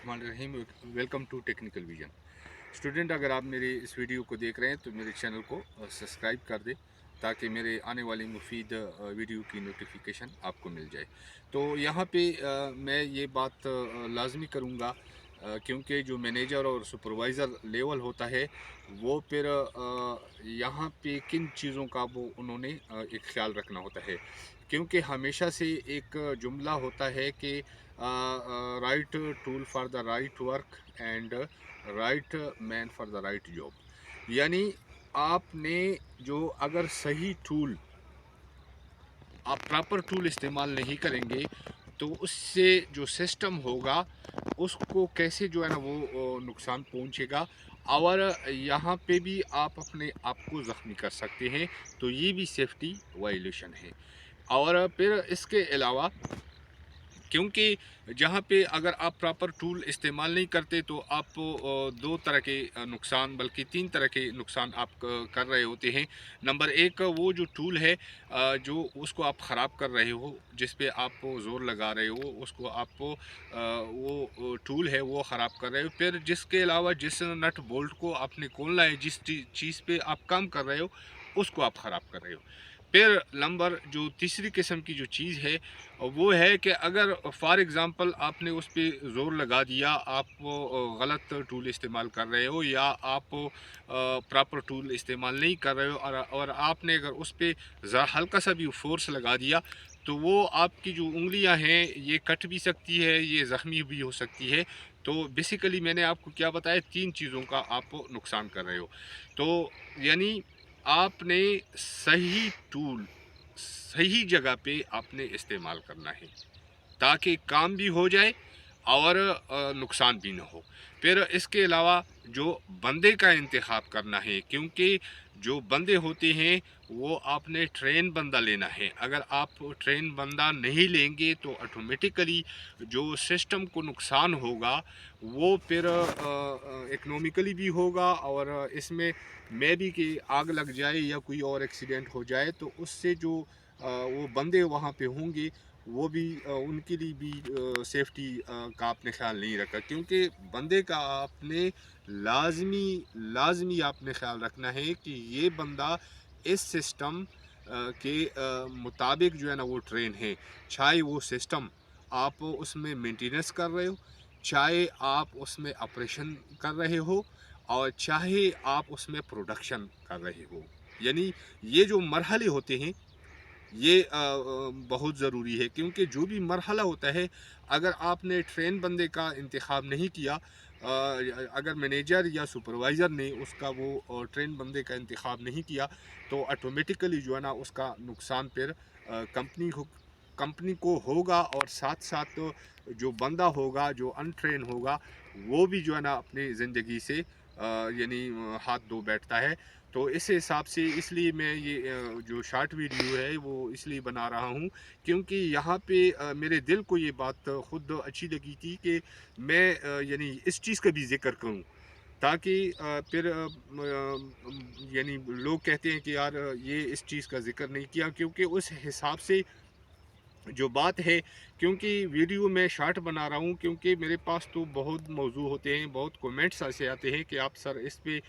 बिस्मिल्लाहिर्रहमानिर्रहीम। Welcome to technical vision. Student, अगर आप मेरी इस वीडियो को देख रहे हैं तो मेरे चैनल को सब्सक्राइब कर दें ताकि मेरे आने वाली मुफीद वीडियो की नोटिफिकेशन आपको मिल जाए। तो यहाँ पे मैं ये बात लाजमी करूँगा क्योंकि जो मैनेजर और सुपरवाइज़र लेवल होता है वो फिर यहाँ पे किन चीज़ों का वो उन्होंने एक ख्याल रखना होता है, क्योंकि हमेशा से एक जुमला होता है कि right tool for the right work and right man for the right job. यानी आपने जो अगर सही टूल, आप प्रॉपर टूल इस्तेमाल नहीं करेंगे तो उससे जो सिस्टम होगा उसको कैसे जो है ना वो नुकसान पहुंचेगा, और यहाँ पे भी आप अपने आप को ज़ख्मी कर सकते हैं। तो ये भी सेफ्टी वायलेशन है। और फिर इसके अलावा, क्योंकि जहाँ पे अगर आप प्रॉपर टूल इस्तेमाल नहीं करते तो आप दो तरह के नुकसान, बल्कि तीन तरह के नुकसान आप कर रहे होते हैं। नंबर एक, वो जो टूल है जो उसको आप ख़राब कर रहे हो, जिस पे आप ज़ोर लगा रहे हो, उसको आप वो टूल है वो ख़राब कर रहे हो। फिर जिसके अलावा जिस नट बोल्ट को आपने खोलना है, जिस चीज़ पे आप काम कर रहे हो, उसको आप ख़राब कर रहे हो। फिर नंबर जो तीसरी किस्म की जो चीज़ है वो है कि अगर फॉर एग्ज़ाम्पल आपने उस पर ज़ोर लगा दिया, आप गलत टूल इस्तेमाल कर रहे हो, या आप प्रॉपर टूल इस्तेमाल नहीं कर रहे हो, और आपने अगर उस पर ज़रा हल्का सा भी फोर्स लगा दिया तो वो आपकी जो उंगलियां हैं ये कट भी सकती है, ये ज़ख्मी भी हो सकती है। तो बेसिकली मैंने आपको क्या बताया, तीन चीज़ों का आप नुकसान कर रहे हो। तो यानी आपने सही टूल सही जगह पे आपने इस्तेमाल करना है ताकि काम भी हो जाए और नुकसान भी ना हो। फिर इसके अलावा जो बंदे का इंतखाब करना है, क्योंकि जो बंदे होते हैं वो आपने ट्रेन बंदा लेना है। अगर आप ट्रेन बंदा नहीं लेंगे तो ऑटोमेटिकली जो सिस्टम को नुकसान होगा वो फिर इकनॉमिकली भी होगा, और इसमें मैं भी कि आग लग जाए या कोई और एक्सीडेंट हो जाए तो उससे जो वो बंदे वहाँ पे होंगे वो भी उनके लिए भी सेफ्टी का आपने ख्याल नहीं रखा। क्योंकि बंदे का आपने लाजमी लाजमी आपने ख्याल रखना है कि ये बंदा इस सिस्टम के मुताबिक जो है ना वो ट्रेन है। चाहे वो सिस्टम आप उसमें मेंटेनेंस कर रहे हो, चाहे आप उसमें ऑपरेशन कर रहे हो, और चाहे आप उसमें प्रोडक्शन कर रहे हो। यानी ये जो मरहले होते हैं ये बहुत ज़रूरी है, क्योंकि जो भी मरहला होता है, अगर आपने ट्रेन बंदे का इंतखाब नहीं किया, अगर मैनेजर या सुपरवाइज़र ने उसका वो ट्रेन बंदे का इंतखाब नहीं किया तो ऑटोमेटिकली जो है ना उसका नुकसान फिर कंपनी को होगा, और साथ साथ जो बंदा होगा जो अनट्रेन होगा वो भी जो है ना अपनी ज़िंदगी से यानी हाथ धो बैठता है। तो इस हिसाब से इसलिए मैं ये जो शॉर्ट वीडियो है वो इसलिए बना रहा हूँ, क्योंकि यहाँ पे मेरे दिल को ये बात खुद अच्छी लगी थी कि मैं यानी इस चीज़ का भी जिक्र करूँ, ताकि फिर यानी लोग कहते हैं कि यार ये इस चीज़ का जिक्र नहीं किया, क्योंकि उस हिसाब से जो बात है, क्योंकि वीडियो मैं शॉर्ट बना रहा हूँ, क्योंकि मेरे पास तो बहुत मौजू होते हैं, बहुत कमेंट्स ऐसे आते हैं कि आप सर इस पे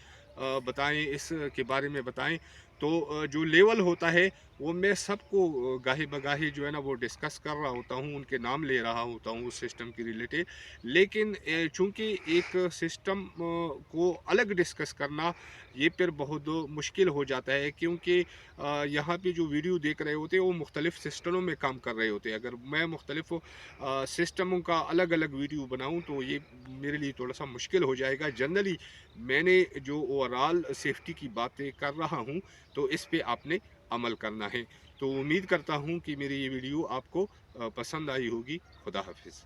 बताएं, इस के बारे में बताएं। तो जो लेवल होता है वो मैं सबको गाहे बगाहे जो है ना वो डिस्कस कर रहा होता हूँ, उनके नाम ले रहा होता हूँ उस सिस्टम के रिलेटेड। लेकिन चूँकि एक सिस्टम को अलग डिस्कस करना ये फिर बहुत मुश्किल हो जाता है, क्योंकि यहाँ पे जो वीडियो देख रहे होते हैं वो मुख्तलिफ़ सिस्टमों में काम कर रहे होते हैं। अगर मैं मुख्तलिफ़ सिस्टमों का अलग अलग वीडियो बनाऊँ तो ये मेरे लिए थोड़ा सा मुश्किल हो जाएगा। जनरली मैंने जो ओवरऑल सेफ्टी की बातें कर रहा हूँ तो इस पे आपने अमल करना है। तो उम्मीद करता हूँ कि मेरी ये वीडियो आपको पसंद आई होगी। खुदा हाफिज़।